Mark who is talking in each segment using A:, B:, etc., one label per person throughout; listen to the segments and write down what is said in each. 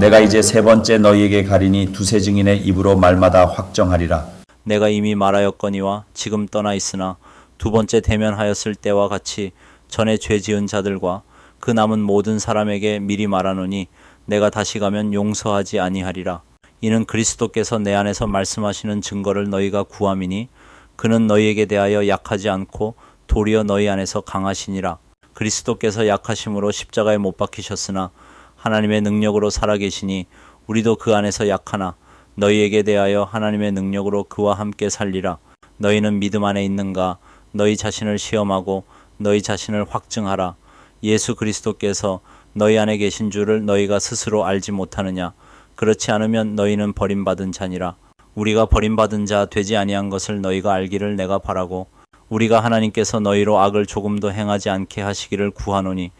A: 내가 이제 세 번째 너희에게 가리니 두세 증인의 입으로 말마다 확정하리라.
B: 내가 이미 말하였거니와 지금 떠나 있으나 두 번째 대면하였을 때와 같이 전에 죄 지은 자들과 그 남은 모든 사람에게 미리 말하노니 내가 다시 가면 용서하지 아니하리라. 이는 그리스도께서 내 안에서 말씀하시는 증거를 너희가 구함이니 그는 너희에게 대하여 약하지 않고 도리어 너희 안에서 강하시니라. 그리스도께서 약하심으로 십자가에 못 박히셨으나 하나님의 능력으로 살아계시니 우리도 그 안에서 약하나 너희에게 대하여 하나님의 능력으로 그와 함께 살리라. 너희는 믿음 안에 있는가? 너희 자신을 시험하고 너희 자신을 확증하라. 예수 그리스도께서 너희 안에 계신 줄을 너희가 스스로 알지 못하느냐? 그렇지 않으면 너희는 버림받은 자니라. 우리가 버림받은 자 되지 아니한 것을 너희가 알기를 내가 바라고 우리가 하나님께서 너희로 악을 조금도 행하지 않게 하시기를 구하노니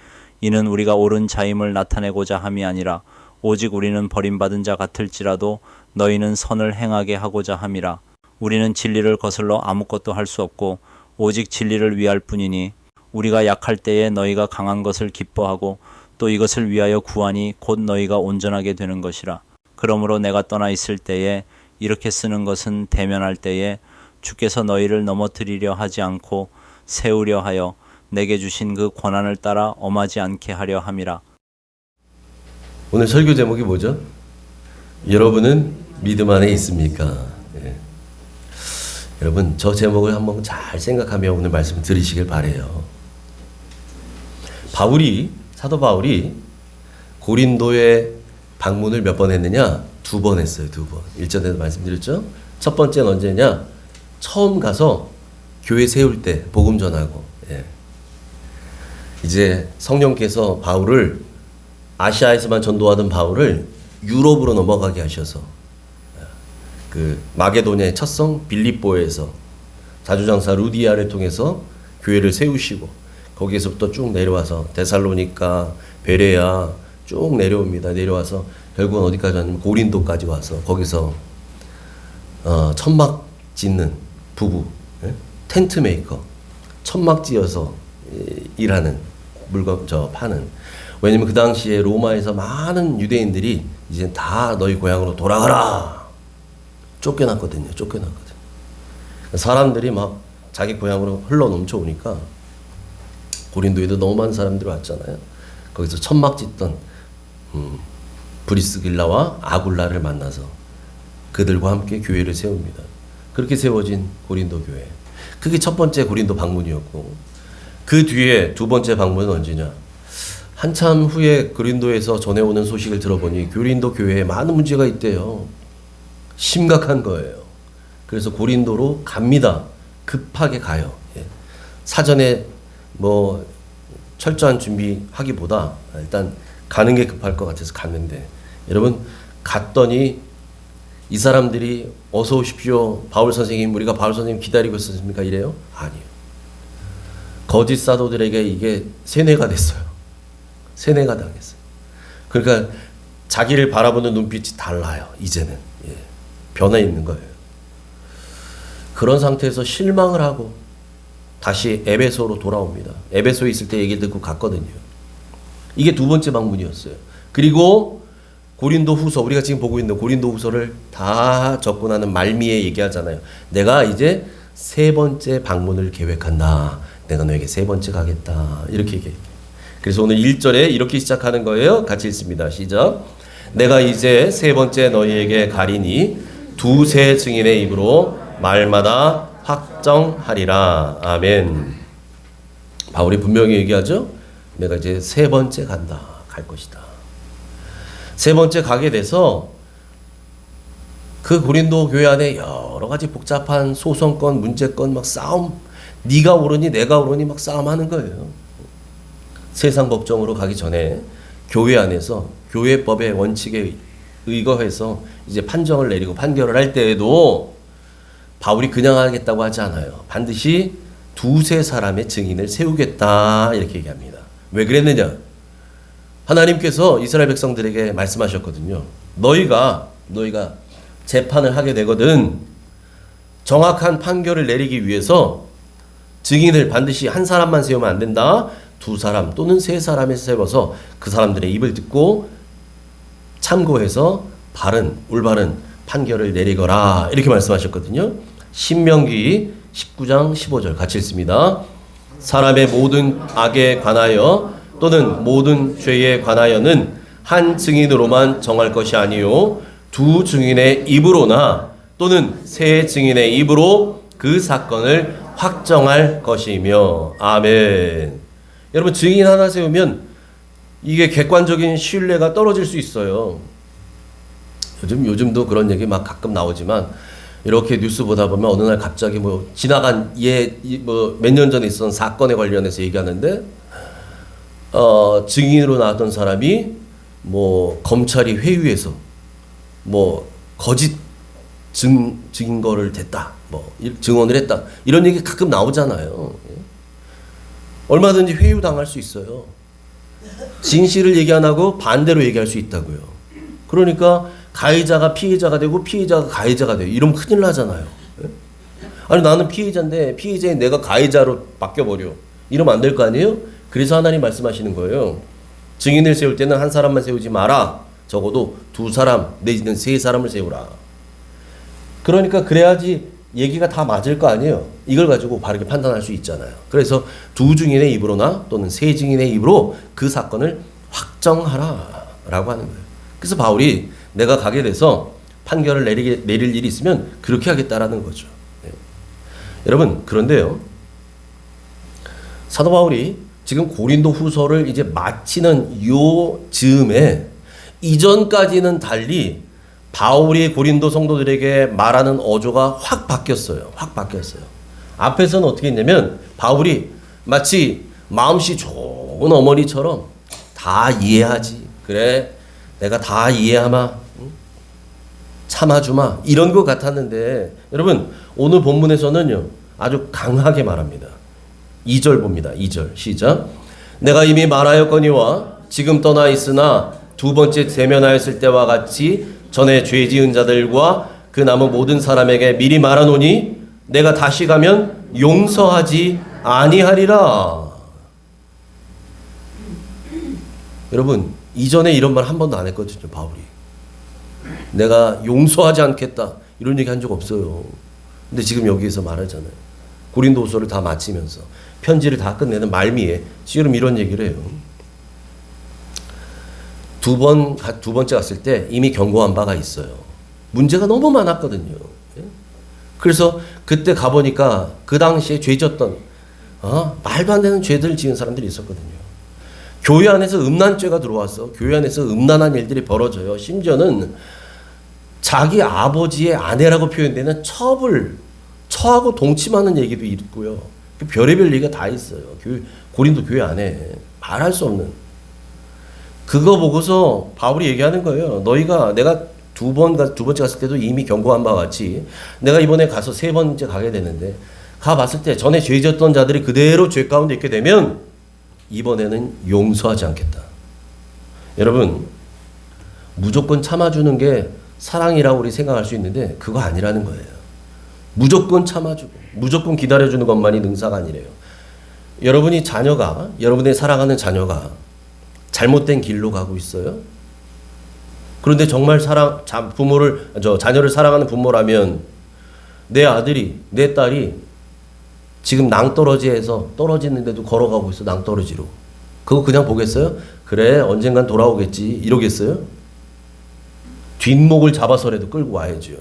B: 이는 우리가 옳은 자임을 나타내고자 함이 아니라 오직 우리는 버림받은 자 같을지라도 너희는 선을 행하게 하고자 함이라. 우리는 진리를 거슬러 아무것도 할 수 없고 오직 진리를 위할 뿐이니 우리가 약할 때에 너희가 강한 것을 기뻐하고 또 이것을 위하여 구하니 곧 너희가 온전하게 되는 것이라. 그러므로 내가 떠나 있을 때에 이렇게 쓰는 것은 대면할 때에 주께서 너희를 넘어뜨리려 하지 않고 세우려 하여 내게 주신 그 권한을 따라 엄하지 않게 하려 함이라.
C: 오늘 설교 제목이 뭐죠? 여러분은 믿음 안에 있습니까? 예. 여러분 저 제목을 한번 잘 생각하며 오늘 말씀 들으시길 바래요. 사도 바울이 고린도에 방문을 몇 번 했느냐? 2번 했어요. 2번. 1절에도 말씀드렸죠? 첫 번째는 언제냐? 처음 가서 교회 세울 때 복음 전하고, 예. 이제 성령께서 바울을 아시아에서만 전도하던 바울을 유럽으로 넘어가게 하셔서 그 마게도냐의 첫 성 빌립보에서 자주장사 루디아를 통해서 교회를 세우시고 거기에서부터 쭉 내려와서 데살로니가, 베레아 쭉 내려옵니다. 내려와서 결국은 어디까지 왔냐면 고린도까지 와서 거기서 천막 짓는 부부, 예? 텐트 메이커, 천막 지어서 일하는 물건 파는. 왜냐면 그 당시에 로마에서 많은 유대인들이 이제 다 너희 고향으로 돌아가라 쫓겨났거든요. 사람들이 막 자기 고향으로 흘러 넘쳐오니까 고린도에도 너무 많은 사람들이 왔잖아요. 거기서 천막 짓던 브리스길라와 아굴라를 만나서 그들과 함께 교회를 세웁니다. 그렇게 세워진 고린도 교회. 그게 첫 번째 고린도 방문이었고 그 뒤에 두 번째 방문은 언제냐? 한참 후에 고린도에서 전해오는 소식을 들어보니 고린도 교회에 많은 문제가 있대요. 심각한 거예요. 그래서 고린도로 갑니다. 급하게 가요. 예. 사전에 뭐 철저한 준비하기보다 일단 가는 게 급할 것 같아서 갔는데 여러분 갔더니 이 사람들이 어서 오십시오. 바울 선생님, 우리가 바울 선생님 기다리고 있었습니까? 이래요? 아니요. 거짓 사도들에게 이게 세뇌가 됐어요. 세뇌가 당했어요. 그러니까 자기를 바라보는 눈빛이 달라요. 이제는. 예. 변해 있는 거예요. 그런 상태에서 실망을 하고 다시 에베소로 돌아옵니다. 에베소에 있을 때 얘기를 듣고 갔거든요. 이게 두 번째 방문이었어요. 그리고 고린도 후서, 우리가 지금 보고 있는 고린도 후서를 다 접근하는 말미에 얘기하잖아요. 내가 이제 세 번째 방문을 계획한다. 내가 너에게 세 번째 가겠다. 이렇게 얘기해요. 그래서 오늘 1절에 이렇게 시작하는 거예요. 같이 읽습니다. 시작. 내가 이제 세 번째 너희에게 가리니 두세 증인의 입으로 말마다 확정하리라. 아멘. 바울이 분명히 얘기하죠. 내가 이제 세 번째 간다. 갈 것이다. 세 번째 가게 돼서 그 고린도 교회 안에 여러 가지 복잡한 소송건, 문제건 막 싸움, 네가 옳으니 내가 옳으니 막 싸움하는 거예요. 세상 법정으로 가기 전에 교회 안에서 교회법의 원칙에 의거해서 이제 판정을 내리고 판결을 할 때에도 바울이 그냥 하겠다고 하지 않아요. 반드시 두세 사람의 증인을 세우겠다 이렇게 얘기합니다. 왜 그랬느냐? 하나님께서 이스라엘 백성들에게 말씀하셨거든요. 너희가 재판을 하게 되거든 정확한 판결을 내리기 위해서 증인을 반드시 한 사람만 세우면 안 된다. 두 사람 또는 세 사람을 세워서 그 사람들의 입을 듣고 참고해서 올바른 판결을 내리거라 이렇게 말씀하셨거든요. 신명기 19장 15절 같이 읽습니다. 사람의 모든 악에 관하여 또는 모든 죄에 관하여는 한 증인으로만 정할 것이 아니요 두 증인의 입으로나 또는 세 증인의 입으로 그 사건을 확정할 것이며. 아멘. 여러분, 증인 하나 세우면 이게 객관적인 신뢰가 떨어질 수 있어요. 요즘도 그런 얘기 막 가끔 나오지만 이렇게 뉴스 보다 보면 어느 날 갑자기 뭐 지나간 몇 년 전에 있었던 사건에 관련해서 얘기하는데 증인으로 나왔던 사람이 뭐 검찰이 회유해서 뭐 거짓 증거를 댔다, 뭐 증언을 했다 이런 얘기 가끔 나오잖아요. 얼마든지 회유 당할 수 있어요. 진실을 얘기 안 하고 반대로 얘기할 수 있다고요. 그러니까 가해자가 피해자가 되고 피해자가 가해자가 돼요. 이러면 큰일 나잖아요. 아니 나는 피해자인데 피해자인 내가 가해자로 바뀌어버려. 이러면 안 될 거 아니에요? 그래서 하나님 말씀하시는 거예요. 증인을 세울 때는 한 사람만 세우지 마라. 적어도 두 사람 내지는 세 사람을 세우라. 그러니까 그래야지 얘기가 다 맞을 거 아니에요. 이걸 가지고 바르게 판단할 수 있잖아요. 그래서 두 증인의 입으로나 또는 세 증인의 입으로 그 사건을 확정하라 라고 하는 거예요. 그래서 바울이 내가 가게 돼서 판결을 내릴 일이 있으면 그렇게 하겠다라는 거죠. 네. 여러분, 그런데요, 사도 바울이 지금 고린도 후서를 이제 마치는 요 즈음에 이전까지는 달리 바울이 고린도 성도들에게 말하는 어조가 확 바뀌었어요. 확 바뀌었어요. 앞에서는 어떻게 했냐면 바울이 마치 마음씨 좋은 어머니처럼 다 이해하지. 그래, 내가 다 이해하마. 참아주마. 이런 것 같았는데 여러분, 오늘 본문에서는요 아주 강하게 말합니다. 2절 봅니다. 2절 시작. 내가 이미 말하였거니와 지금 떠나 있으나 두 번째 대면하였을 때와 같이 전에 죄 지은 자들과 그 남은 모든 사람에게 미리 말하노니 내가 다시 가면 용서하지 아니하리라. 여러분, 이전에 이런 말 한 번도 안 했거든요. 바울이 내가 용서하지 않겠다 이런 얘기 한 적 없어요. 근데 지금 여기에서 말하잖아요. 고린도후서를 다 마치면서 편지를 다 끝내는 말미에 지금 이런 얘기를 해요. 두 번째 갔을 때 이미 경고한 바가 있어요. 문제가 너무 많았거든요. 그래서 그때 가보니까 그 당시에 죄 졌던 말도 안 되는 죄들 지은 사람들이 있었거든요. 교회 안에서 음란죄가 들어왔어. 교회 안에서 음란한 일들이 벌어져요. 심지어는 자기 아버지의 아내라고 표현되는 처하고 동침하는 얘기도 있고요. 별의별 얘기가 다 있어요. 고린도 교회 안에 말할 수 없는. 그거 보고서 바울이 얘기하는 거예요. 너희가 내가 두 번째 갔을 때도 이미 경고한 바와 같이 내가 이번에 가서 세 번째 가게 되는데 가봤을 때 전에 죄 지었던 자들이 그대로 죄 가운데 있게 되면 이번에는 용서하지 않겠다. 여러분, 무조건 참아주는 게 사랑이라고 우리 생각할 수 있는데 그거 아니라는 거예요. 무조건 참아주고 무조건 기다려주는 것만이 능사가 아니래요. 여러분의 사랑하는 자녀가 잘못된 길로 가고 있어요. 그런데 정말 자녀를 사랑하는 부모라면 내 아들이, 내 딸이 지금 낭떠러지에서 떨어지는데도 걸어가고 있어. 낭떠러지로. 그거 그냥 보겠어요? 그래, 언젠간 돌아오겠지. 이러겠어요? 뒷목을 잡아서라도 끌고 와야죠.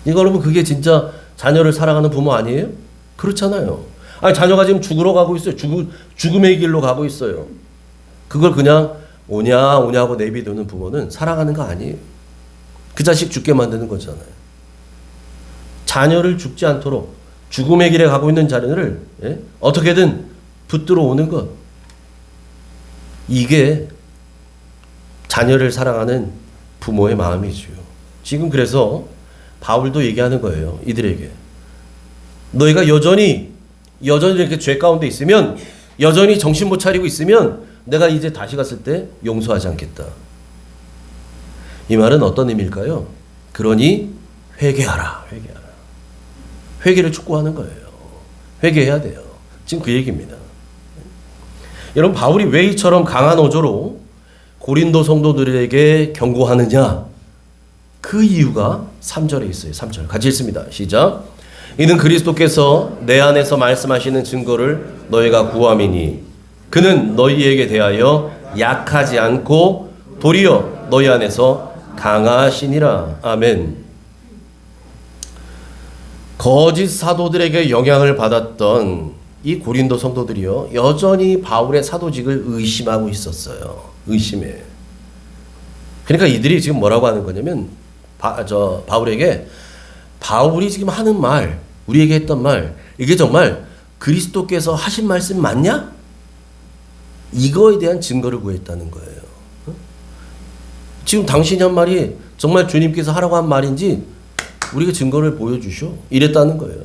C: 이거 여러분, 그게 진짜 자녀를 사랑하는 부모 아니에요? 그렇잖아요. 아니, 자녀가 지금 죽으러 가고 있어요. 죽음의 길로 가고 있어요. 그걸 그냥 오냐고 내비두는 부모는 사랑하는 거 아니에요. 그 자식 죽게 만드는 거잖아요. 자녀를 죽지 않도록 죽음의 길에 가고 있는 자녀를 어떻게든 붙들어 오는 것. 이게 자녀를 사랑하는 부모의 마음이지요. 지금 그래서 바울도 얘기하는 거예요. 이들에게. 너희가 여전히 이렇게 죄 가운데 있으면, 여전히 정신 못 차리고 있으면 내가 이제 다시 갔을 때 용서하지 않겠다. 이 말은 어떤 의미일까요? 그러니 회개하라. 회개를 촉구하는 거예요. 회개해야 돼요. 지금 그 얘기입니다. 여러분, 바울이 왜 이처럼 강한 어조로 고린도 성도들에게 경고하느냐? 그 이유가 3절에 있어요. 3절 같이 읽습니다. 시작. 이는 그리스도께서 내 안에서 말씀하시는 증거를 너희가 구함이니 그는 너희에게 대하여 약하지 않고 도리어 너희 안에서 강하시니라. 아멘. 거짓 사도들에게 영향을 받았던 이 고린도 성도들이요, 여전히 바울의 사도직을 의심하고 있었어요. 의심해. 그러니까 이들이 지금 뭐라고 하는 거냐면 바울에게 바울이 지금 하는 말, 우리에게 했던 말, 이게 정말 그리스도께서 하신 말씀 맞냐? 이거에 대한 증거를 구했다는 거예요. 지금 당신이 한 말이 정말 주님께서 하라고 한 말인지 우리가 증거를 보여주쇼. 이랬다는 거예요.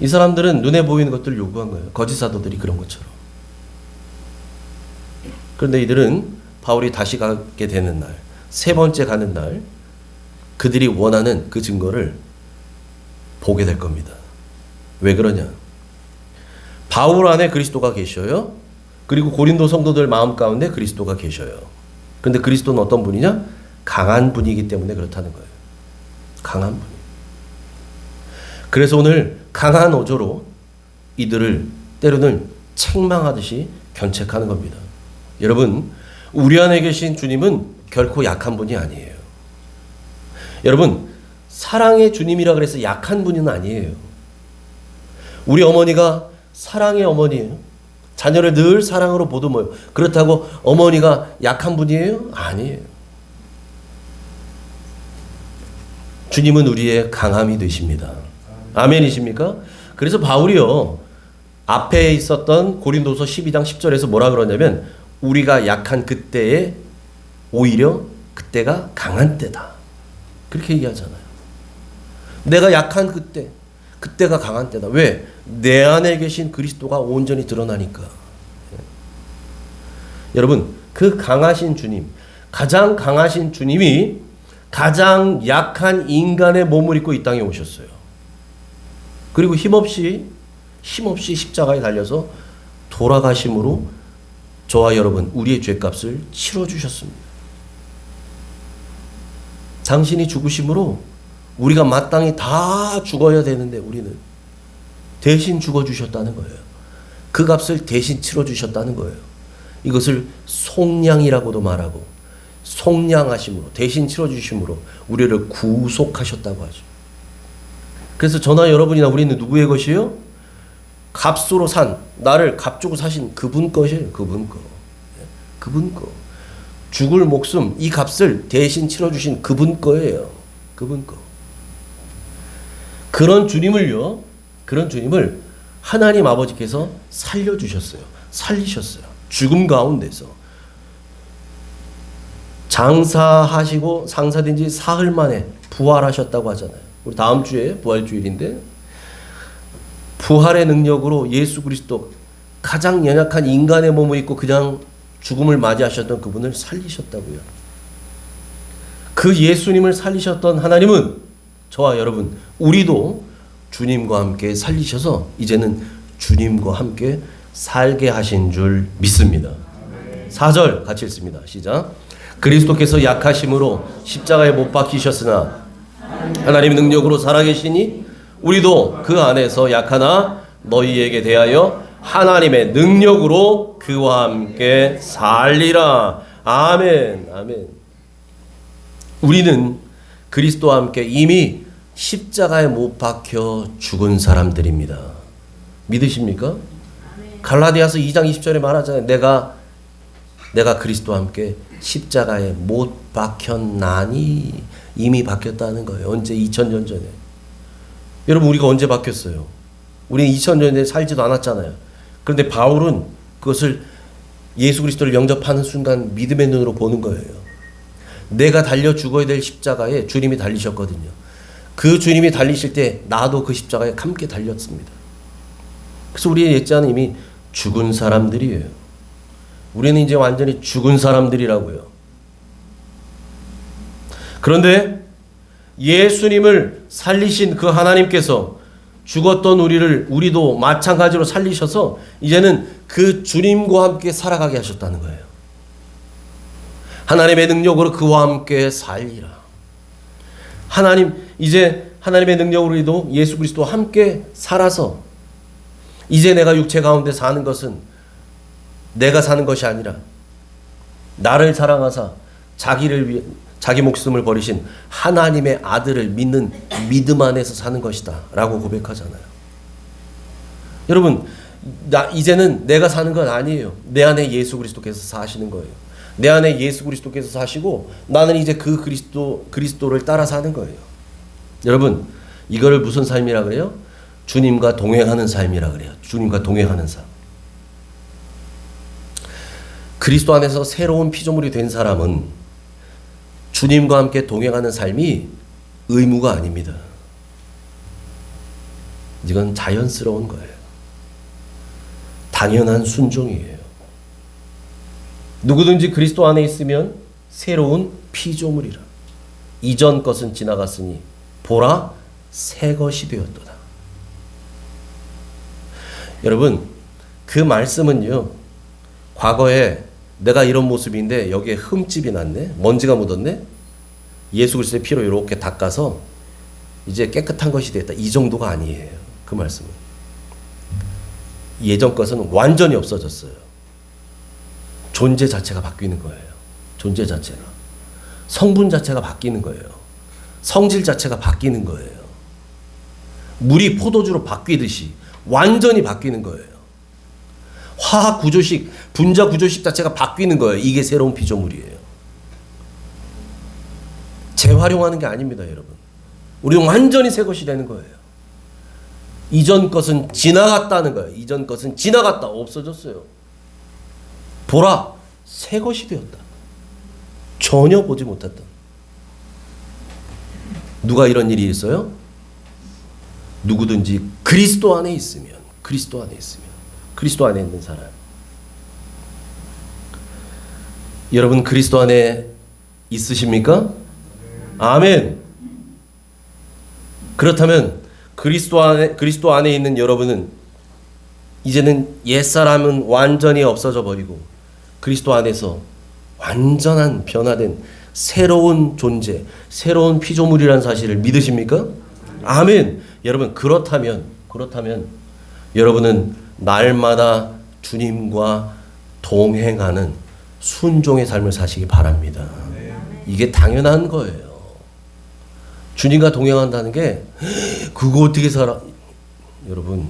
C: 이 사람들은 눈에 보이는 것들을 요구한 거예요. 거짓 사도들이 그런 것처럼. 그런데 이들은 바울이 다시 가게 되는 날, 세 번째 가는 날, 그들이 원하는 그 증거를 보게 될 겁니다. 왜 그러냐? 바울 안에 그리스도가 계셔요. 그리고 고린도 성도들 마음 가운데 그리스도가 계셔요. 그런데 그리스도는 어떤 분이냐? 강한 분이기 때문에 그렇다는 거예요. 강한 분. 그래서 오늘 강한 어조로 이들을 때로는 책망하듯이 견책하는 겁니다. 여러분, 우리 안에 계신 주님은 결코 약한 분이 아니에요. 여러분, 사랑의 주님이라 그래서 약한 분은 아니에요. 우리 어머니가 사랑의 어머니예요. 자녀를 늘 사랑으로 보듬어요. 그렇다고 어머니가 약한 분이에요? 아니에요. 주님은 우리의 강함이 되십니다. 아멘이십니까? 그래서 바울이요, 앞에 있었던 고린도서 12장 10절에서 뭐라 그러냐면 우리가 약한 그때에 오히려 그때가 강한 때다. 그렇게 얘기하잖아요. 내가 약한 그때가 강한 때다. 왜? 내 안에 계신 그리스도가 온전히 드러나니까. 여러분, 그 강하신 주님, 가장 강하신 주님이 가장 약한 인간의 몸을 입고 이 땅에 오셨어요. 그리고 힘없이 십자가에 달려서 돌아가심으로 저와 여러분, 우리의 죄값을 치러주셨습니다. 당신이 죽으심으로 우리가 마땅히 다 죽어야 되는데 우리는 대신 죽어주셨다는 거예요. 그 값을 대신 치러주셨다는 거예요. 이것을 속량이라고도 말하고 속량하심으로, 대신 치러주심으로 우리를 구속하셨다고 하죠. 그래서 저나 여러분이나 우리는 누구의 것이에요? 값으로 산, 나를 값주고 사신 그분 것이에요. 그분 거. 그분 거. 죽을 목숨, 이 값을 대신 치러주신 그분 거예요. 그분 거. 그런 주님을요, 그런 주님을 하나님 아버지께서 살려주셨어요. 살리셨어요. 죽음 가운데서. 장사하시고 상사된 지 사흘 만에 부활하셨다고 하잖아요. 우리 다음 주에 부활주일인데, 부활의 능력으로 예수 그리스도 가장 연약한 인간의 몸을 입고 그냥 죽음을 맞이하셨던 그분을 살리셨다고요. 그 예수님을 살리셨던 하나님은 저와 여러분, 우리도 주님과 함께 살리셔서 이제는 주님과 함께 살게 하신 줄 믿습니다. 4절 같이 읽습니다. 시작. 그리스도께서 약하심으로 십자가에 못 박히셨으나 하나님의 능력으로 살아계시니 우리도 그 안에서 약하나 너희에게 대하여 하나님의 능력으로 그와 함께 살리라. 아멘. 아멘. 우리는 그리스도와 함께 이미 십자가에 못 박혀 죽은 사람들입니다. 믿으십니까? 갈라디아서 2장 20절에 말하잖아요. 내가 그리스도와 함께 십자가에 못 박혔나니. 이미 박혔다는 거예요. 언제? 2000년 전에. 여러분, 우리가 언제 박혔어요? 우리는 2000년 전에 살지도 않았잖아요. 그런데 바울은 그것을 예수 그리스도를 영접하는 순간 믿음의 눈으로 보는 거예요. 내가 달려 죽어야 될 십자가에 주님이 달리셨거든요. 그 주님이 달리실 때 나도 그 십자가에 함께 달렸습니다. 그래서 우리의 옛자는 이미 죽은 사람들이에요. 우리는 이제 완전히 죽은 사람들이라고요. 그런데 예수님을 살리신 그 하나님께서 죽었던 우리도 마찬가지로 살리셔서 이제는 그 주님과 함께 살아가게 하셨다는 거예요. 하나님의 능력으로 그와 함께 살리라. 이제 하나님의 능력으로 우리도 예수 그리스도와 함께 살아서 이제 내가 육체 가운데 사는 것은 내가 사는 것이 아니라 나를 사랑하사 자기 목숨을 버리신 하나님의 아들을 믿는 믿음 안에서 사는 것이다 라고 고백하잖아요. 여러분, 이제는 내가 사는 건 아니에요. 내 안에 예수 그리스도께서 사시는 거예요. 내 안에 예수 그리스도께서 사시고 나는 이제 그 그리스도를 따라 사는 거예요. 여러분, 이거를 무슨 삶이라 그래요? 주님과 동행하는 삶이라 그래요. 주님과 동행하는 삶. 그리스도 안에서 새로운 피조물이 된 사람은 주님과 함께 동행하는 삶이 의무가 아닙니다. 이건 자연스러운 거예요. 당연한 순종이에요. 누구든지 그리스도 안에 있으면 새로운 피조물이라. 이전 것은 지나갔으니 보라 새 것이 되었도다. 여러분, 그 말씀은요, 과거에 내가 이런 모습인데 여기에 흠집이 났네, 먼지가 묻었네, 예수 그리스도의 피로 이렇게 닦아서 이제 깨끗한 것이 됐다, 이 정도가 아니에요. 그 말씀은 예전 것은 완전히 없어졌어요. 존재 자체가 바뀌는 거예요. 존재 자체가, 성분 자체가 바뀌는 거예요. 성질 자체가 바뀌는 거예요. 물이 포도주로 바뀌듯이 완전히 바뀌는 거예요. 화학 구조식, 분자 구조식 자체가 바뀌는 거예요. 이게 새로운 피조물이에요. 재활용하는 게 아닙니다, 여러분. 우리는 완전히 새 것이 되는 거예요. 이전 것은 지나갔다는 거예요. 이전 것은 지나갔다, 없어졌어요. 보라, 새 것이 되었다. 전혀 보지 못했던. 누가 이런 일이 있어요? 누구든지 그리스도 안에 있으면, 그리스도 안에 있는 사람. 여러분, 그리스도 안에 있으십니까? 아멘. 그렇다면 그리스도 안에 있는 여러분은 이제는 옛사람은 완전히 없어져 버리고 그리스도 안에서 완전한 변화된 새로운 존재, 새로운 피조물이라는 사실을 믿으십니까? 아멘. 여러분, 그렇다면 여러분은 날마다 주님과 동행하는 순종의 삶을 사시기 바랍니다. 이게 당연한 거예요. 주님과 동행한다는 게 그거 어떻게 살아? 여러분,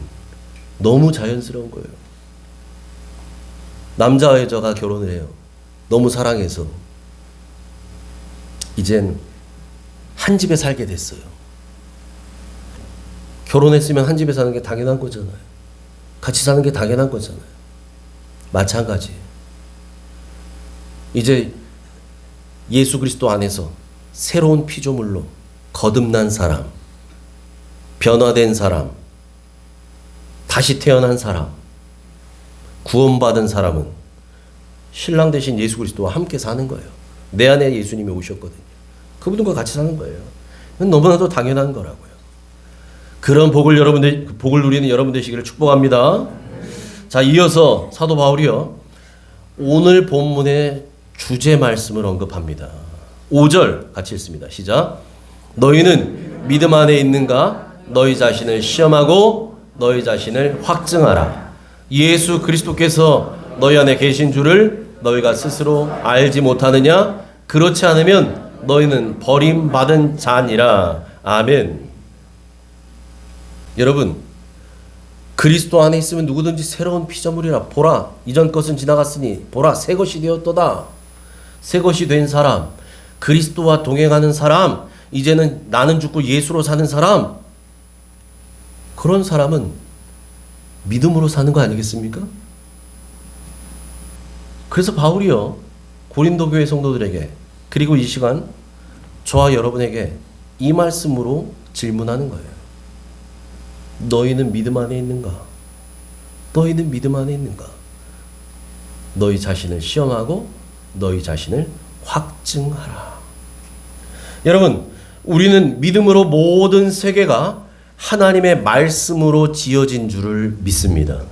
C: 너무 자연스러운 거예요. 남자와 여자가 결혼을 해요. 너무 사랑해서 이젠 한 집에 살게 됐어요. 결혼했으면 한 집에 사는 게 당연한 거잖아요. 같이 사는 게 당연한 거잖아요. 마찬가지. 이제 예수 그리스도 안에서 새로운 피조물로 거듭난 사람, 변화된 사람, 다시 태어난 사람, 구원받은 사람은 신랑 되신 예수 그리스도와 함께 사는 거예요. 내 안에 예수님이 오셨거든요. 그분과 같이 사는 거예요. 너무나도 당연한 거라고요. 그런 복을 누리는 여러분 되시기를 축복합니다. 자, 이어서 사도 바울이요, 오늘 본문의 주제 말씀을 언급합니다. 5절 같이 읽습니다. 시작. 너희는 믿음 안에 있는가? 너희 자신을 시험하고 너희 자신을 확증하라. 예수 그리스도께서 너희 안에 계신 줄을 너희가 스스로 알지 못하느냐? 그렇지 않으면 너희는 버림받은 자니라. 아멘. 여러분, 그리스도 안에 있으면 누구든지 새로운 피조물이라. 보라, 이전 것은 지나갔으니 보라, 새 것이 되었도다. 새 것이 된 사람, 그리스도와 동행하는 사람, 이제는 나는 죽고 예수로 사는 사람, 그런 사람은 믿음으로 사는 거 아니겠습니까? 그래서 바울이요, 고린도 교회 성도들에게, 그리고 이 시간 저와 여러분에게 이 말씀으로 질문하는 거예요. 너희는 믿음 안에 있는가? 너희는 믿음 안에 있는가? 너희 자신을 시험하고 너희 자신을 확증하라. 여러분, 우리는 믿음으로 모든 세계가 하나님의 말씀으로 지어진 줄을 믿습니다.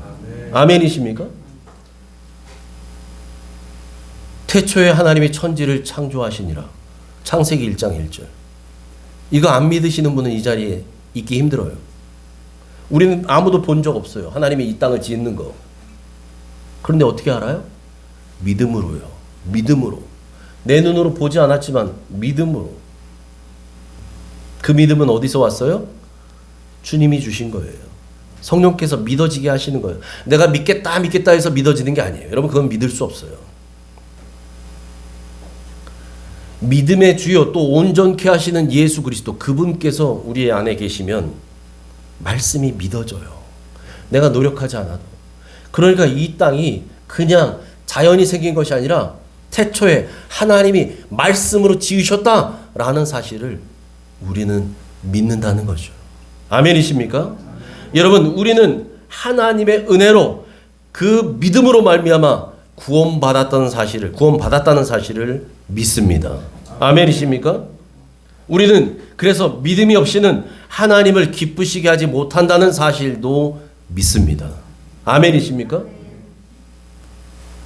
C: 아멘이십니까? 태초에 하나님이 천지를 창조하시니라. 창세기 1장 1절. 이거 안 믿으시는 분은 이 자리에 있기 힘들어요. 우리는 아무도 본 적 없어요. 하나님이 이 땅을 짓는 거. 그런데 어떻게 알아요? 믿음으로요. 믿음으로. 내 눈으로 보지 않았지만 믿음으로. 그 믿음은 어디서 왔어요? 주님이 주신 거예요. 성령께서 믿어지게 하시는 거예요. 내가 믿겠다 믿겠다 해서 믿어지는 게 아니에요. 여러분 그건 믿을 수 없어요. 믿음의 주요 또 온전케 하시는 예수 그리스도 그분께서 우리 안에 계시면 말씀이 믿어져요. 내가 노력하지 않아도. 그러니까 이 땅이 그냥 자연이 생긴 것이 아니라 태초에 하나님이 말씀으로 지으셨다라는 사실을 우리는 믿는다는 거죠. 아멘이십니까? 여러분 우리는 하나님의 은혜로 그 믿음으로 말미암아 구원받았다는 사실을 믿습니다. 아멘이십니까? 우리는 그래서 믿음이 없이는 하나님을 기쁘시게 하지 못한다는 사실도 믿습니다. 아멘이십니까?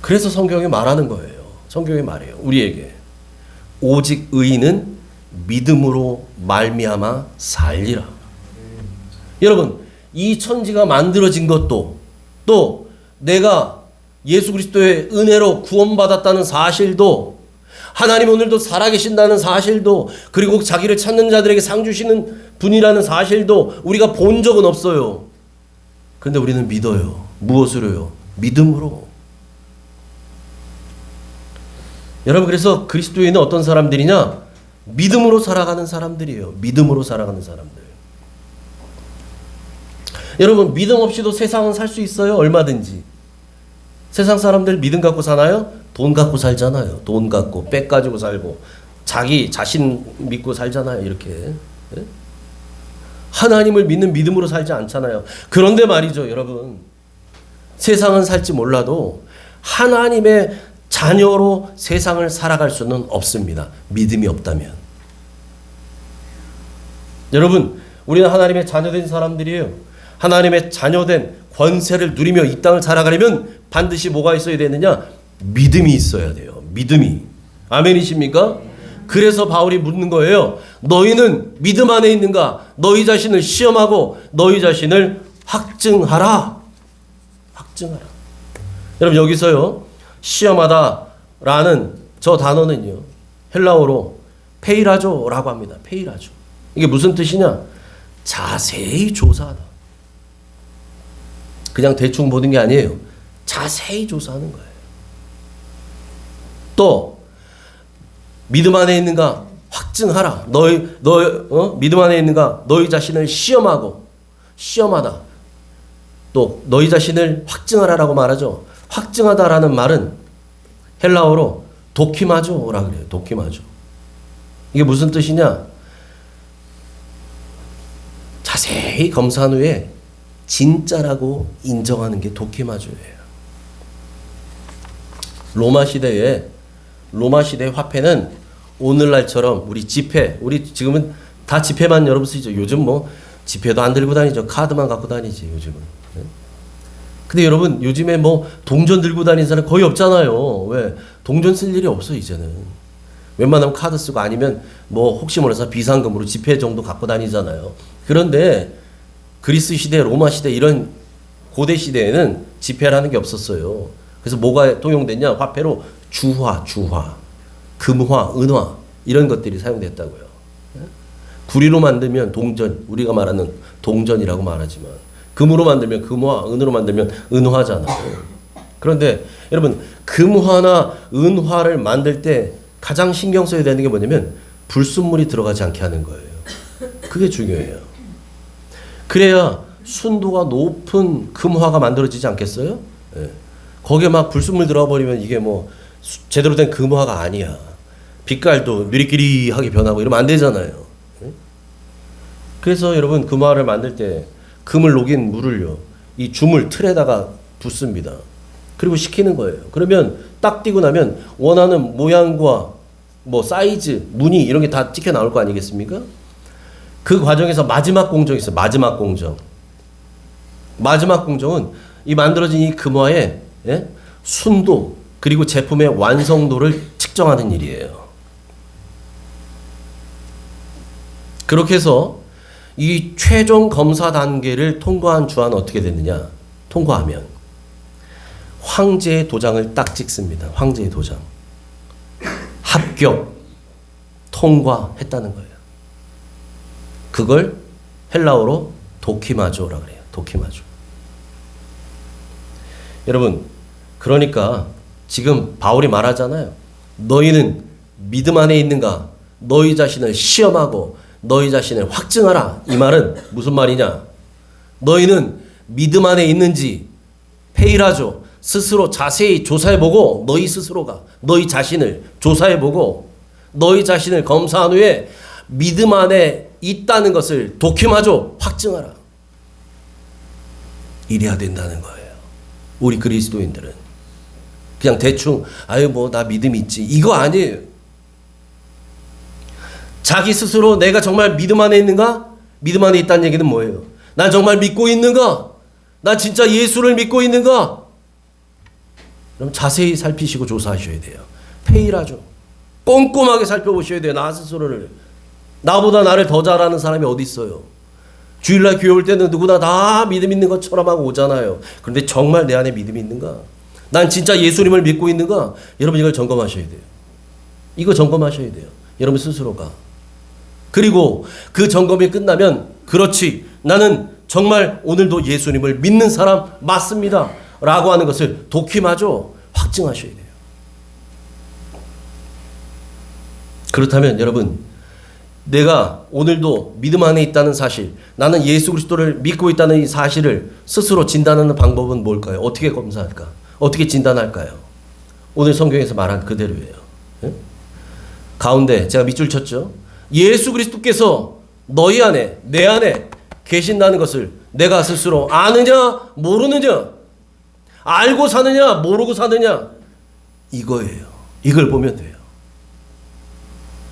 C: 그래서 성경이 말하는 거예요. 성경이 말해요. 우리에게 오직 의인은 믿음으로 말미암아 살리라. 여러분 이 천지가 만들어진 것도 또 내가 예수 그리스도의 은혜로 구원받았다는 사실도 하나님 오늘도 살아계신다는 사실도 그리고 자기를 찾는 자들에게 상 주시는 분이라는 사실도 우리가 본 적은 없어요. 그런데 우리는 믿어요. 무엇으로요? 믿음으로. 여러분 그래서 그리스도인은 어떤 사람들이냐? 믿음으로 살아가는 사람들이에요. 믿음으로 살아가는 사람들. 여러분 믿음 없이도 세상은 살 수 있어요. 얼마든지. 세상 사람들 믿음 갖고 사나요? 돈 갖고 살잖아요. 돈 갖고 백 가지고 살고 자기 자신 믿고 살잖아요. 이렇게. 예? 하나님을 믿는 믿음으로 살지 않잖아요. 그런데 말이죠, 여러분. 세상은 살지 몰라도 하나님의 자녀로 세상을 살아갈 수는 없습니다. 믿음이 없다면. 여러분, 우리는 하나님의 자녀된 사람들이에요. 하나님의 자녀된 권세를 누리며 이 땅을 살아가려면 반드시 뭐가 있어야 되느냐? 믿음이 있어야 돼요. 믿음이. 아멘이십니까? 그래서 바울이 묻는 거예요. 너희는 믿음 안에 있는가? 너희 자신을 시험하고 너희 자신을 확증하라. 확증하라. 여러분 여기서요. 시험하다라는 저 단어는요. 헬라어로 페이라조라고 합니다. 페이라조. 이게 무슨 뜻이냐? 자세히 조사하다. 그냥 대충 보는 게 아니에요. 자세히 조사하는 거예요. 또 믿음 안에 있는가 확증하라. 믿음 안에 있는가 너희 자신을 시험하다. 또 너희 자신을 확증하라라고 말하죠. 확증하다라는 말은 헬라어로 도키마조라 그래요. 도키마조. 이게 무슨 뜻이냐? 자세히 검사한 후에 진짜라고 인정하는 게 도키마조예요. 로마 시대 화폐는 오늘날처럼 우리 지금은 다 지폐만 여러분 쓰죠. 요즘 뭐 지폐도 안 들고 다니죠. 카드만 갖고 다니지 요즘은. 근데 여러분 요즘에 뭐 동전 들고 다니는 사람 거의 없잖아요. 왜? 동전 쓸 일이 없어 이제는. 웬만하면 카드 쓰고 아니면 뭐 혹시 몰라서 비상금으로 지폐 정도 갖고 다니잖아요. 그런데 그리스 시대, 로마 시대 이런 고대 시대에는 지폐라는 게 없었어요. 그래서 뭐가 통용됐냐? 화폐로 주화, 금화, 은화 이런 것들이 사용됐다고요. 구리로 만들면 동전, 우리가 말하는 동전이라고 말하지만 금으로 만들면 금화, 은으로 만들면 은화잖아요. 그런데 여러분 금화나 은화를 만들 때 가장 신경 써야 되는 게 뭐냐면 불순물이 들어가지 않게 하는 거예요. 그게 중요해요. 그래야 순도가 높은 금화가 만들어지지 않겠어요? 예. 거기에 막 불순물 들어가 버리면 이게 뭐 제대로 된 금화가 아니야. 빛깔도 느리끼리하게 변하고 이러면 안 되잖아요. 예? 그래서 여러분 금화를 만들 때 금을 녹인 물을요. 이 주물 틀에다가 붓습니다. 그리고 식히는 거예요. 그러면 딱 띄고 나면 원하는 모양과 뭐 사이즈, 무늬 이런 게 다 찍혀 나올 거 아니겠습니까? 그 과정에서 마지막 공정이 있어요. 마지막 공정. 마지막 공정은 이 만들어진 이 금화의 순도 그리고 제품의 완성도를 측정하는 일이에요. 그렇게 해서 이 최종 검사 단계를 통과한 주안은 어떻게 됐느냐? 통과하면 황제의 도장을 딱 찍습니다. 황제의 도장. 합격, 통과했다는 거예요. 그걸 헬라어로 도키마조라고 그래요. 도키마조. 여러분, 그러니까 지금 바울이 말하잖아요. 너희는 믿음 안에 있는가? 너희 자신을 시험하고 너희 자신을 확증하라. 이 말은 무슨 말이냐? 너희는 믿음 안에 있는지 페이라죠. 스스로 자세히 조사해보고 너희 스스로가 너희 자신을 조사해보고 너희 자신을 검사한 후에 믿음 안에 있다는 것을 도큐마죠. 확증하라. 이래야 된다는 거예요. 우리 그리스도인들은 그냥 대충 아유 뭐 나 믿음 있지 이거 아니에요. 자기 스스로 내가 정말 믿음 안에 있는가? 믿음 안에 있다는 얘기는 뭐예요? 난 정말 믿고 있는가? 난 진짜 예수를 믿고 있는가? 그럼 자세히 살피시고 조사하셔야 돼요. 페이라죠. 꼼꼼하게 살펴보셔야 돼요. 나 스스로를. 나보다 나를 더 잘 아는 사람이 어디 있어요? 주일날 교회 올 때는 누구나 다 믿음 있는 것처럼 하고 오잖아요. 그런데 정말 내 안에 믿음이 있는가? 난 진짜 예수님을 믿고 있는가? 여러분 이걸 점검하셔야 돼요. 이거 점검하셔야 돼요. 여러분 스스로가. 그리고 그 점검이 끝나면 그렇지 나는 정말 오늘도 예수님을 믿는 사람 맞습니다 라고 하는 것을 도키마죠. 확증하셔야 돼요. 그렇다면 여러분 내가 오늘도 믿음 안에 있다는 사실 나는 예수 그리스도를 믿고 있다는 이 사실을 스스로 진단하는 방법은 뭘까요? 어떻게 검사할까? 어떻게 진단할까요? 오늘 성경에서 말한 그대로예요. 예? 가운데 제가 밑줄 쳤죠. 예수 그리스도께서 너희 안에 내 안에 계신다는 것을 내가 스스로 아느냐 모르느냐 알고 사느냐 모르고 사느냐 이거예요. 이걸 보면 돼요.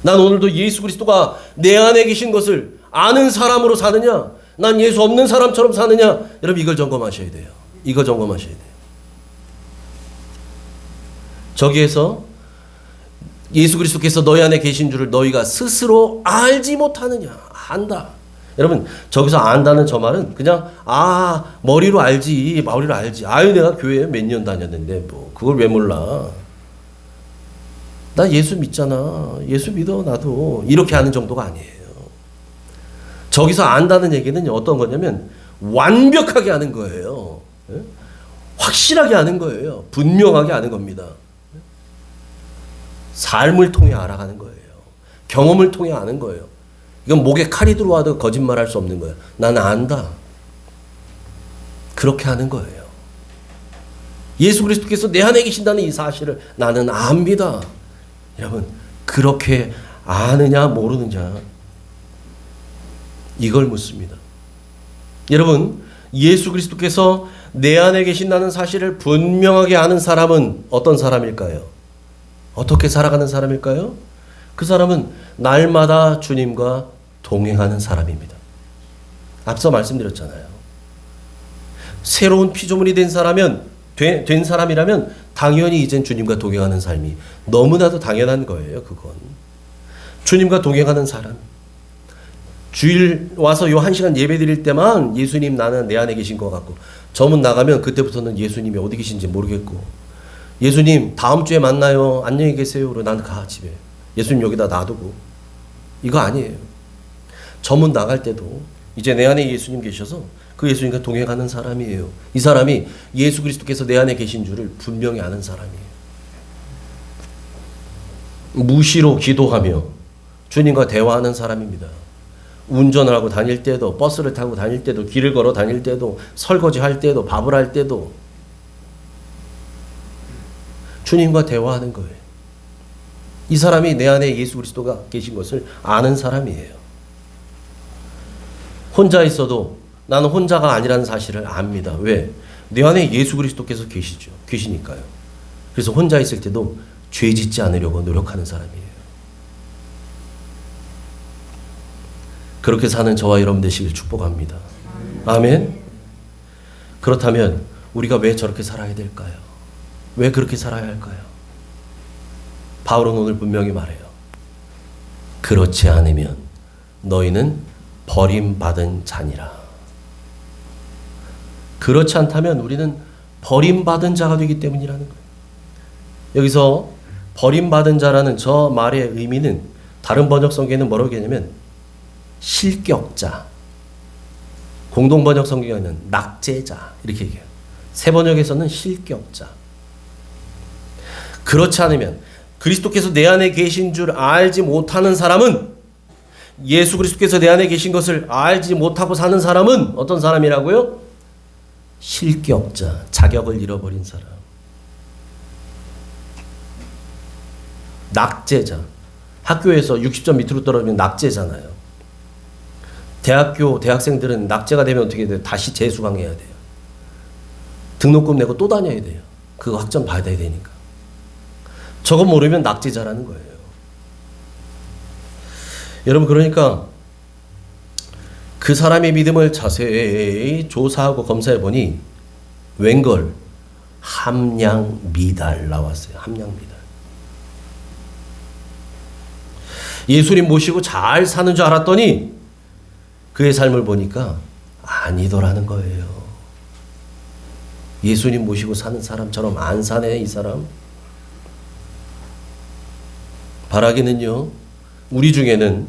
C: 난 오늘도 예수 그리스도가 내 안에 계신 것을 아는 사람으로 사느냐 난 예수 없는 사람처럼 사느냐 여러분 이걸 점검하셔야 돼요. 이거 점검하셔야 돼요. 저기에서 예수 그리스도께서 너희 안에 계신 줄을 너희가 스스로 알지 못하느냐. 안다. 여러분 저기서 안다는 저 말은 그냥 머리로 알지. 머리로 알지. 아유 내가 교회에 몇 년 다녔는데 뭐 그걸 왜 몰라. 나 예수 믿잖아. 예수 믿어 나도. 이렇게 하는 정도가 아니에요. 저기서 안다는 얘기는 어떤 거냐면 완벽하게 아는 거예요. 확실하게 아는 거예요. 분명하게 아는 겁니다. 삶을 통해 알아가는 거예요. 경험을 통해 아는 거예요. 이건 목에 칼이 들어와도 거짓말할 수 없는 거예요. 나는 안다. 그렇게 하는 거예요. 예수 그리스도께서 내 안에 계신다는 이 사실을 나는 압니다. 여러분 그렇게 아느냐 모르느냐 이걸 묻습니다. 여러분 예수 그리스도께서 내 안에 계신다는 사실을 분명하게 아는 사람은 어떤 사람일까요? 어떻게 살아가는 사람일까요? 그 사람은 날마다 주님과 동행하는 사람입니다. 앞서 말씀드렸잖아요. 새로운 피조물이 된 사람이라면 당연히 이젠 주님과 동행하는 삶이 너무나도 당연한 거예요. 그건 주님과 동행하는 사람. 주일 와서 요 1시간 예배 드릴 때만 예수님 나는 내 안에 계신 것 같고 저문 나가면 그때부터는 예수님이 어디 계신지 모르겠고 예수님 다음 주에 만나요. 안녕히 계세요. 그러고 난 가 집에. 예수님 여기다 놔두고. 이거 아니에요. 저문 나갈 때도 이제 내 안에 예수님 계셔서 그 예수님과 동행하는 사람이에요. 이 사람이 예수 그리스도께서 내 안에 계신 줄을 분명히 아는 사람이에요. 무시로 기도하며 주님과 대화하는 사람입니다. 운전을 하고 다닐 때도 버스를 타고 다닐 때도 길을 걸어 다닐 때도 설거지 할 때도 밥을 할 때도 주님과 대화하는 거예요. 이 사람이 내 안에 예수 그리스도가 계신 것을 아는 사람이에요. 혼자 있어도 나는 혼자가 아니라는 사실을 압니다. 왜? 내 안에 예수 그리스도께서 계시니까요. 그래서 혼자 있을 때도 죄 짓지 않으려고 노력하는 사람이에요. 그렇게 사는 저와 여러분 되시길 축복합니다. 아멘. 그렇다면 우리가 왜 저렇게 살아야 될까요? 왜 그렇게 살아야 할까요? 바울은 오늘 분명히 말해요. 그렇지 않으면 너희는 버림받은 자니라. 그렇지 않다면 우리는 버림받은 자가 되기 때문이라는 거예요. 여기서 버림받은 자라는 저 말의 의미는 다른 번역 성경에는 뭐라고 얘기하냐면 실격자, 공동 번역 성경에는 낙제자 이렇게 얘기해요. 새 번역에서는 실격자. 그렇지 않으면 그리스도께서 내 안에 계신 줄 알지 못하는 사람은, 예수 그리스도께서 내 안에 계신 것을 알지 못하고 사는 사람은 어떤 사람이라고요? 실격자, 자격을 잃어버린 사람. 낙제자. 학교에서 60점 밑으로 떨어지면 낙제잖아요. 대학생들은 낙제가 되면 어떻게 돼요? 다시 재수강해야 돼요. 등록금 내고 또 다녀야 돼요. 그거 학점 받아야 되니까. 저거 모르면 낙제자라는 거예요. 여러분, 그러니까 그 사람의 믿음을 자세히 조사하고 검사해 보니 웬걸 함량미달 나왔어요. 함량미달. 예수님 모시고 잘 사는 줄 알았더니 그의 삶을 보니까 아니더라는 거예요. 예수님 모시고 사는 사람처럼 안 사네, 이 사람. 바라기는요, 우리 중에는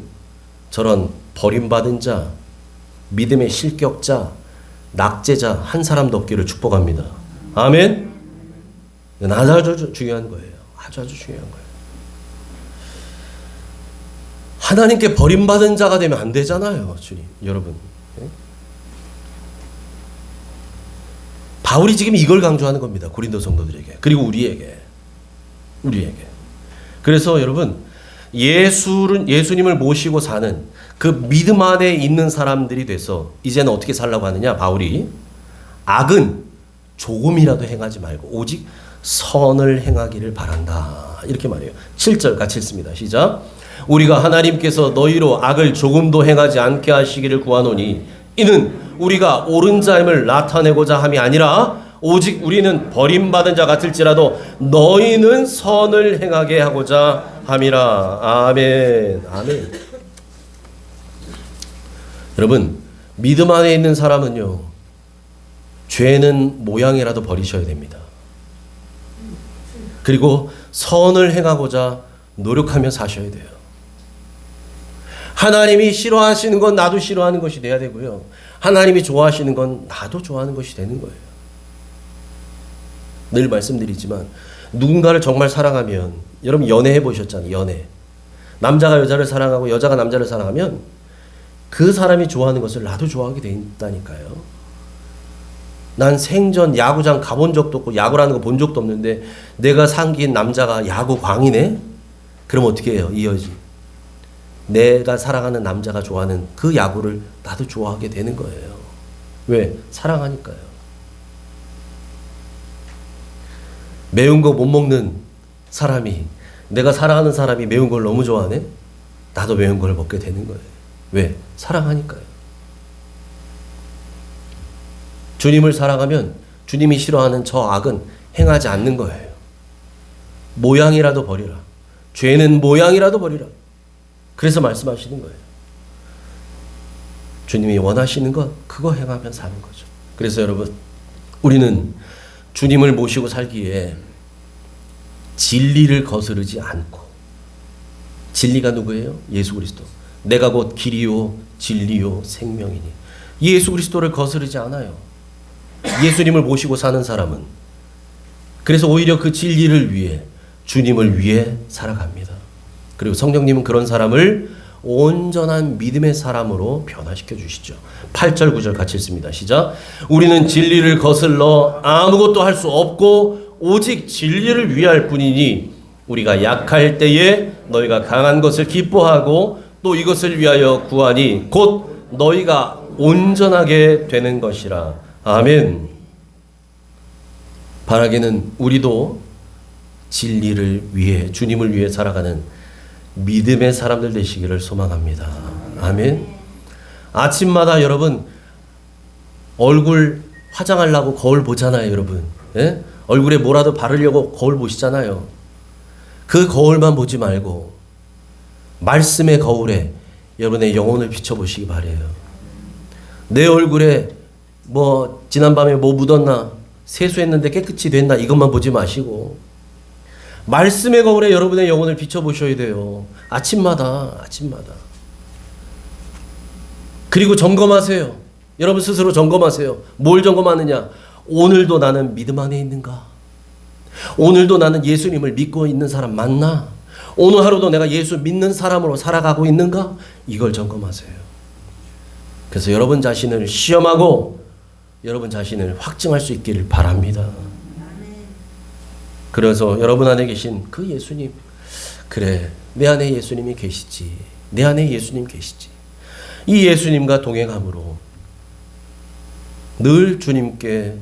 C: 저런 버림받은 자, 믿음의 실격자, 낙제자 한 사람도 없기를 축복합니다. 아멘. 이건 아주 중요한 거예요. 아주 중요한 거예요. 하나님께 버림받은 자가 되면 안 되잖아요, 주님. 여러분. 바울이 지금 이걸 강조하는 겁니다. 고린도 성도들에게. 그리고 우리에게. 그래서 여러분, 예수님을 모시고 사는 그 믿음 안에 있는 사람들이 돼서 이제는 어떻게 살라고 하느냐, 바울이. 악은 조금이라도 행하지 말고 오직 선을 행하기를 바란다. 이렇게 말해요. 7절 같이 읽습니다. 시작. 우리가 하나님께서 너희로 악을 조금도 행하지 않게 하시기를 구하노니 이는 우리가 옳은 자임을 나타내고자 함이 아니라 오직 우리는 버림받은 자 같을지라도 너희는 선을 행하게 하고자 함이라. 아멘. 아멘. 여러분, 믿음 안에 있는 사람은요, 죄는 모양이라도 버리셔야 됩니다. 그리고 선을 행하고자 노력하며 사셔야 돼요. 하나님이 싫어하시는 건 나도 싫어하는 것이 돼야 되고요. 하나님이 좋아하시는 건 나도 좋아하는 것이 되는 거예요. 늘 말씀드리지만 누군가를 정말 사랑하면, 여러분 연애해 보셨잖아요. 연애. 남자가 여자를 사랑하고 여자가 남자를 사랑하면 그 사람이 좋아하는 것을 나도 좋아하게 된다니까요. 난 생전 야구장 가본 적도 없고 야구라는 거 본 적도 없는데 내가 사귄 남자가 야구 광이네? 그럼 어떻게 해요? 이 여지. 내가 사랑하는 남자가 좋아하는 그 야구를 나도 좋아하게 되는 거예요. 왜? 사랑하니까요. 매운 거 못 먹는 사람이, 내가 사랑하는 사람이 매운 걸 너무 좋아하네? 나도 매운 걸 먹게 되는 거예요. 왜? 사랑하니까요. 주님을 사랑하면 주님이 싫어하는 저 악은 행하지 않는 거예요. 모양이라도 버리라. 죄는 모양이라도 버리라. 그래서 말씀하시는 거예요. 주님이 원하시는 것, 그거 행하면 사는 거죠. 그래서 여러분, 우리는 주님을 모시고 살기에 진리를 거스르지 않고, 진리가 누구예요? 예수 그리스도. 내가 곧 길이요 진리요 생명이니. 예수 그리스도를 거스르지 않아요. 예수님을 모시고 사는 사람은. 그래서 오히려 그 진리를 위해, 주님을 위해 살아갑니다. 그리고 성령님은 그런 사람을 온전한 믿음의 사람으로 변화시켜 주시죠. 8절 9절 같이 읽습니다. 시작. 우리는 진리를 거슬러 아무것도 할 수 없고 오직 진리를 위할 뿐이니 우리가 약할 때에 너희가 강한 것을 기뻐하고 또 이것을 위하여 구하니 곧 너희가 온전하게 되는 것이라. 아멘. 바라기는 우리도 진리를 위해, 주님을 위해 살아가는 믿음의 사람들 되시기를 소망합니다. 아멘. 아침마다 여러분 얼굴 화장하려고 거울 보잖아요, 여러분. 예? 얼굴에 뭐라도 바르려고 거울 보시잖아요. 그 거울만 보지 말고 말씀의 거울에 여러분의 영혼을 비춰보시기 바래요. 내 얼굴에 뭐 지난밤에 뭐 묻었나, 세수했는데 깨끗이 됐나, 이것만 보지 마시고 말씀의 거울에 여러분의 영혼을 비춰보셔야 돼요. 아침마다. 그리고 점검하세요. 여러분 스스로 점검하세요. 뭘 점검하느냐? 오늘도 나는 믿음 안에 있는가? 오늘도 나는 예수님을 믿고 있는 사람 맞나? 오늘 하루도 내가 예수 믿는 사람으로 살아가고 있는가? 이걸 점검하세요. 그래서 여러분 자신을 시험하고 여러분 자신을 확증할 수 있기를 바랍니다. 그래서 여러분 안에 계신 그 예수님, 그래, 내 안에 예수님이 계시지. 내 안에 예수님 계시지. 이 예수님과 동행함으로 늘 주님께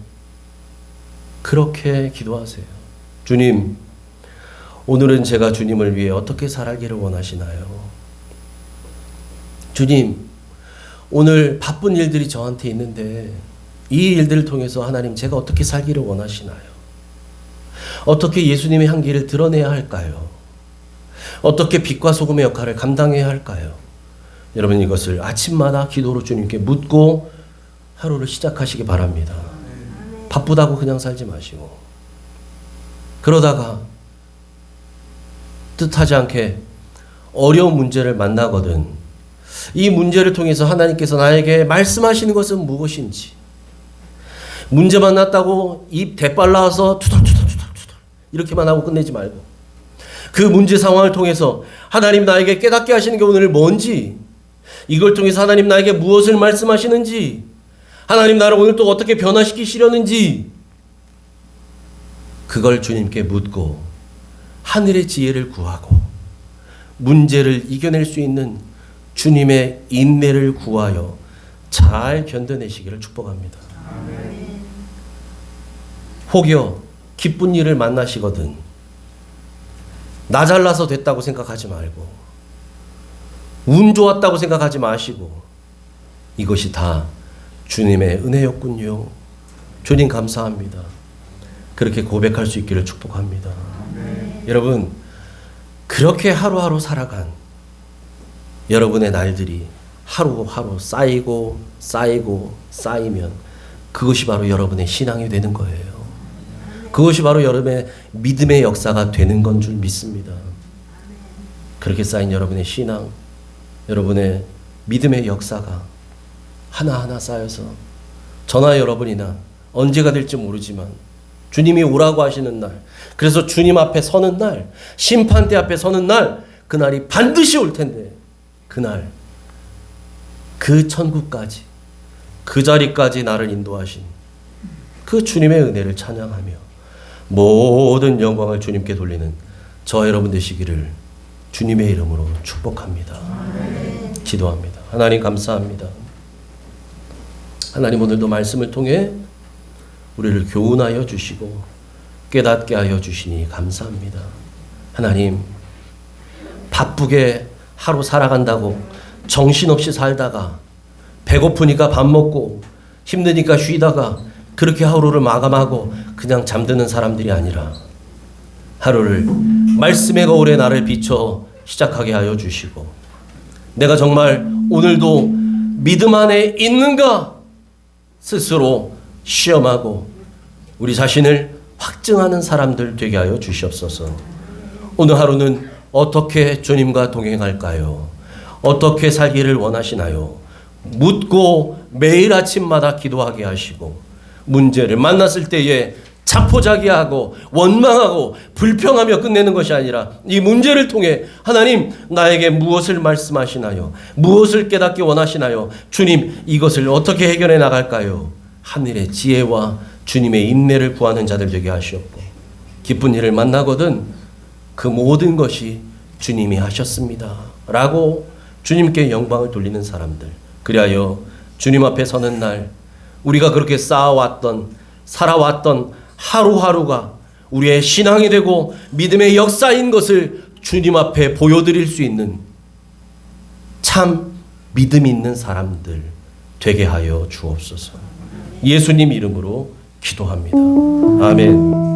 C: 그렇게 기도하세요. 주님, 오늘은 제가 주님을 위해 어떻게 살기를 원하시나요? 주님, 오늘 바쁜 일들이 저한테 있는데 이 일들을 통해서 하나님 제가 어떻게 살기를 원하시나요? 어떻게 예수님의 향기를 드러내야 할까요? 어떻게 빛과 소금의 역할을 감당해야 할까요? 여러분 이것을 아침마다 기도로 주님께 묻고 하루를 시작하시기 바랍니다. 바쁘다고 그냥 살지 마시고 그러다가 뜻하지 않게 어려운 문제를 만나거든 이 문제를 통해서 하나님께서 나에게 말씀하시는 것은 무엇인지 문제 만났다고 입 대빨라서 투덜투덜 이렇게만 하고 끝내지 말고 그 문제 상황을 통해서 하나님 나에게 깨닫게 하시는 게 오늘 뭔지 이걸 통해서 하나님 나에게 무엇을 말씀하시는지 하나님 나를 오늘 또 어떻게 변화시키시려는지 그걸 주님께 묻고 하늘의 지혜를 구하고 문제를 이겨낼 수 있는 주님의 인내를 구하여 잘 견뎌내시기를 축복합니다. 혹여 기쁜 일을 만나시거든 나 잘나서 됐다고 생각하지 말고 운 좋았다고 생각하지 마시고 이것이 다 주님의 은혜였군요. 주님 감사합니다. 그렇게 고백할 수 있기를 축복합니다. 여러분 그렇게 하루하루 살아간 여러분의 날들이 하루하루 쌓이고 쌓이면 그것이 바로 여러분의 신앙이 되는 거예요. 그것이 바로 여러분의 믿음의 역사가 되는 건 줄 믿습니다. 그렇게 쌓인 여러분의 신앙, 여러분의 믿음의 역사가 하나하나 쌓여서 저나 여러분이나 언제가 될지 모르지만 주님이 오라고 하시는 날, 그래서 주님 앞에 서는 날, 심판대 앞에 서는 날, 그날이 반드시 올 텐데 그날 그 천국까지 그 자리까지 나를 인도하신 그 주님의 은혜를 찬양하며 모든 영광을 주님께 돌리는 저 여러분 되시기를 주님의 이름으로 축복합니다. 기도합니다. 하나님 감사합니다. 하나님 오늘도 말씀을 통해 우리를 교훈하여 주시고 깨닫게 하여 주시니 감사합니다. 하나님 바쁘게 하루 살아간다고 정신없이 살다가 배고프니까 밥 먹고 힘드니까 쉬다가 그렇게 하루를 마감하고 그냥 잠드는 사람들이 아니라 하루를 말씀의 거울에 나를 비춰 시작하게 하여 주시고 내가 정말 오늘도 믿음 안에 있는가 스스로 시험하고 우리 자신을 확증하는 사람들 되게 하여 주시옵소서. 오늘 하루는 어떻게 주님과 동행할까요? 어떻게 살기를 원하시나요? 묻고 매일 아침마다 기도하게 하시고 문제를 만났을 때에 자포자기하고 원망하고 불평하며 끝내는 것이 아니라 이 문제를 통해 하나님 나에게 무엇을 말씀하시나요? 무엇을 깨닫기 원하시나요? 주님 이것을 어떻게 해결해 나갈까요? 하늘의 지혜와 주님의 인내를 구하는 자들 되게 하시옵고 기쁜 일을 만나거든 그 모든 것이 주님이 하셨습니다 라고 주님께 영광을 돌리는 사람들 그리하여 주님 앞에 서는 날 우리가 그렇게 쌓아왔던 살아왔던 하루하루가 우리의 신앙이 되고 믿음의 역사인 것을 주님 앞에 보여드릴 수 있는 참 믿음 있는 사람들 되게 하여 주옵소서. 예수님 이름으로 기도합니다. 아멘.